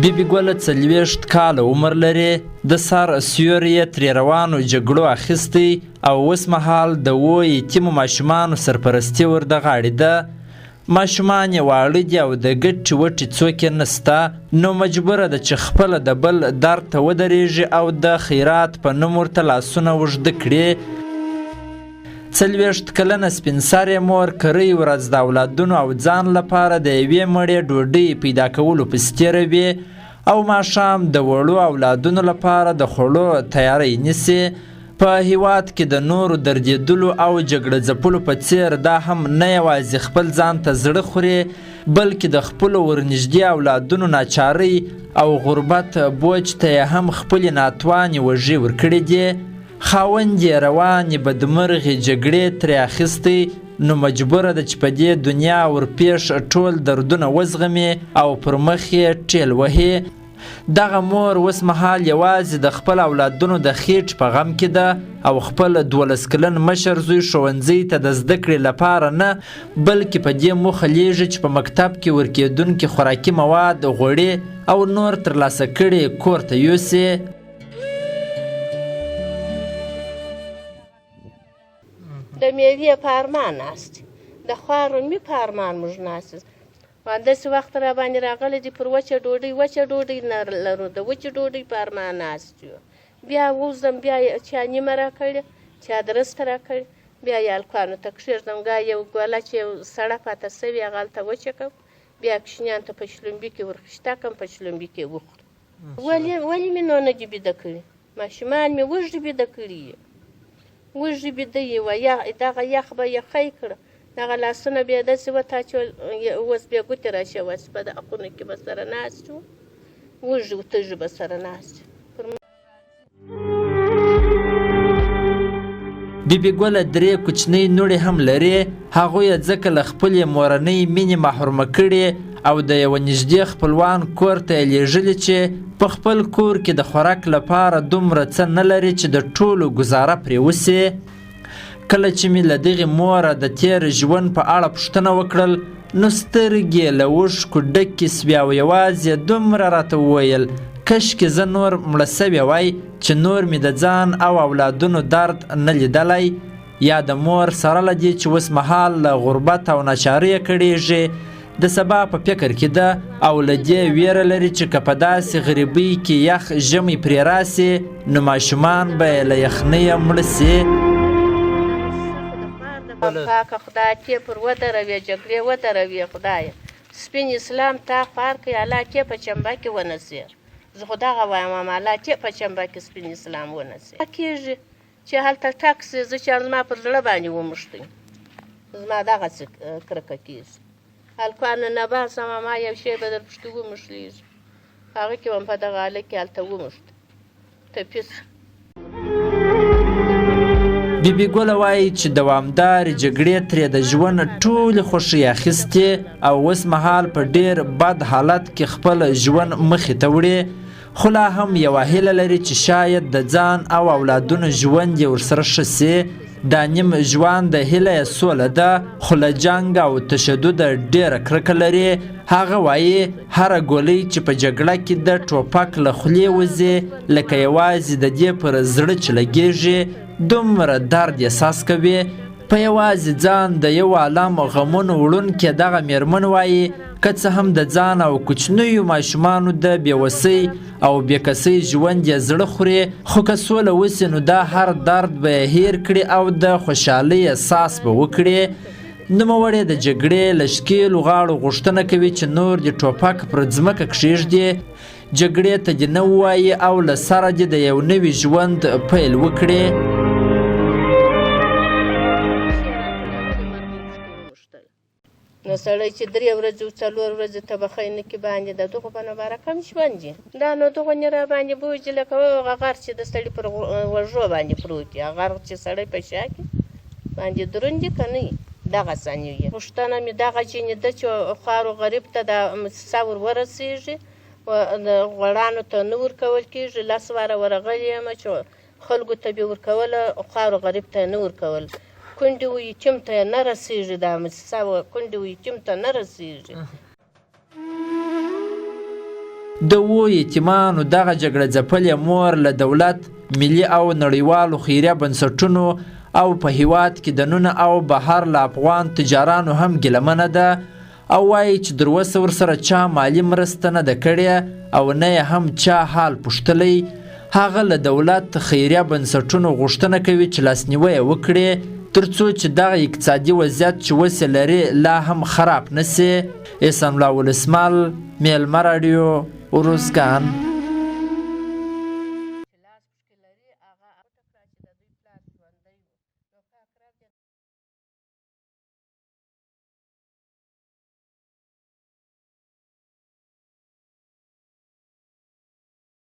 بیبي ګله 40 کاله عمر لري، د سر سیوری یې ترې روانو جګړو اخیستی او اوس مهال د 7 یتیمو ماشومانو سرپرستي ور د غاړې ده. ماشومان یې واړه دي او د ګټې وټې څوک یې نسته، نو مجبوره ده چې خپله د بل درد ته ودرېږي او د خیرات په نوم ورته لاسونه اوږده کړي. 40 کلنه سپین سرې مور کرۍ ورځ د اولادونو او ځان لپاره د یوې مړې ډوډۍ پیدا کولو پسې تېروي او ماښام د وړو اولادونو لپاره د خوړو تیاری نیسي. په هیواد کې د نورو دردېدلو او جګړه ځپلو په څیر دا هم نه یوازې خپل ځان ته زړه خوري، بلکې د خپلو ورنږدې اولادونو ناچارۍ او غربت بوج ته یې هم خپلې ناتوانې وږې ورکړې دي. خاوند یې روانې بدمرغې جګړې ترې اخیستی، نو مجبوره ده چې په دې دنیا ورپېښ ټول دردونه وزغمي او پر مخ یې ټېل وهي. دغه مور اوس مهال یوازې د خپل اولادونو د خېټ په غم کې ده او خپل 12 کلن مشر زوی ښوونځي ته د زده کړې لپاره نه، بلکې په دې موخه لیږي چې په مکتب کې ورکېدونکي خوراکي مواد، غوړي او نور ترلاسه کړي کور ته یوسي. د میوې په ارمان ناست، د خوارمي په ارمان موږ ناست. داسې وخت را باندې راغلی دی پر وچه ډوډۍ نه لرو، د وچې ډوډۍ په ارمان ناست یو. بیا ووځم، بیا چا نیمه راکړې، چا درسته راکړې، بیا یې هلکانو ته کښېږدم. یو ګوله چې یو سړه پاته سوې هغه هلته وچه کړم، بیا کوچنیانو ته په شلومبي کې ورخشته کړم، په شلومبي کې وخورو. ولې مې نو نه دي بیده کړي؟ ماشومان مې وږي بیده کړي، وږي بیده یې وه. دغه یخ به یخی کړه، دغه لاسونه بیا داسې وتاچول، اوس بیا ګوتې راشوسي، په دغه خونه کې به سره ناست وو، وږي و تږي به سره ناست. بیبي ګله 3 کوچنۍ نوړې هم لري، هغوی یې ځکه له خپلې مورنۍ مینې محرومه کړي او د یوه نږدې خپلوان کور ته یې لیږلي چې په خپل کور کې د خوراک لپاره دومره څه نه لري چې د ټولو ګزاره پرې وسي. کله چې مې له دغې موره د تېر ژوند په اړه پوښتنه وکړل، نو سترګې له اوښکو ډکې سوې او یوازې دومره راته وویل کشکې زه نور مړه سوې وای چې نور مې د ځان او اولادونو درد نه لیدلی، یا د مور سره له دې چې اوس مهال له غربت او ناچارۍ کړېږي د سبا په فکر کې ده او له دې ویره لري چې که په داسې غریبۍ کې یخ ژمی پرې راسي نو ماشومان به یې له یخنیه مړه سي. پاکه خدای تی پر ودروي، جګړې ودروي خدایه. سپین اسلام تا پار کوي، الله تی په چمبه کې ونسي. زه خو دغه وایم الله تی په چمبه کې سپین اسلام ونسي. کېږي چې هلته ټکس زه چې زما پر زړه باندې وموښتئ، زما دغسې کرکه کېږي. هلکانو نه باسه ما یو شی به در پشتې وموښلیږي، هغه کې وم په دغه هلک کې هلته وموښت تپیس. بیبي ګله وایي چې دوامدارې جګړې ترې د ژوند ټولې خوښۍ اخیستې او اوس مهال په ډېر بد حالت کې خپل ژوند مخې ته وړي، خو لا هم یوه هیله لري چې شاید د ځان او اولادونو ژوند یې ورسره ښه سي. دا نیم ژوند د هیله یې سوله ده، خو له جنګ او تشدده ډېره کرکه لري. هغه وایي هره ګولۍ چې په جګړه کې د ټوپک له خولې وځي لکه یوازې د دې پر زړه چې لګېږي دومره درد احساس کوي. په یوازې ځان د یو عالم غمونو وړونکې دغه میرمن وایي که څه هم د ځان او کوچنیو ماشومانو د بېوسۍ او بېکسۍ ژوند یې زړه خوري، خو که سوله وسي نو دا هر درد به یې هیر کړي او د خوشحالۍ احساس به وکړي. نوموړی د جګړې له ښکېلو غاړو غوښتنه کوي چې نور دې ټوپک پر ځمکه کښېږدي، جګړې ته دې نه ووایي او له سره دې د یو نوي ژوند پیل وکړي. نو سړی چې 3 ورځې 4 ورځې تبخی نه کې باندې د دغو په نباره کم ژوند دي، دا نو دغو نه را باندې بوجي لکه هغه غر چې د سړي پر وژو باندې پروت دي، هغه غر چې سړی په شا کې باندې دروند دي که نه دغه څانې وي. پوښتنه مې دغه چینې ده چې خوارو غریب ته د موسسه ور ورسېږي، د غوړانو ته نه ورکول کېږي. 10 واره ورغلې یم چې خلکو ته به ورکوله، خوارو غریب ته نه ورکول. کونډې و یتیم ته نه رسېږي، دا موسسه کونډې و یتیم ته نه رسېږي. د 7 یتیمانو دغه جګړه ځپلې مور له دولت، ملي او نړیوالو خیریه بنسټونو او په هیواد کې دننه او بهر له افغان تجارانو هم ګیلمنه ده او وایي چې در اوسه ورسره چا مالي مرسته نه ده کړې او نه یې هم چا حال پوښتلی. هغه له دولت خیریه بنسټونو غوښتنه کوي چې لاسنیوی یې وکړي تر څو چې دغه اقتصادي وضعیت چې اوس یې لري لا هم خراب نه سي. احسان الله ولسمل، میلمه راډیو، ارزګان.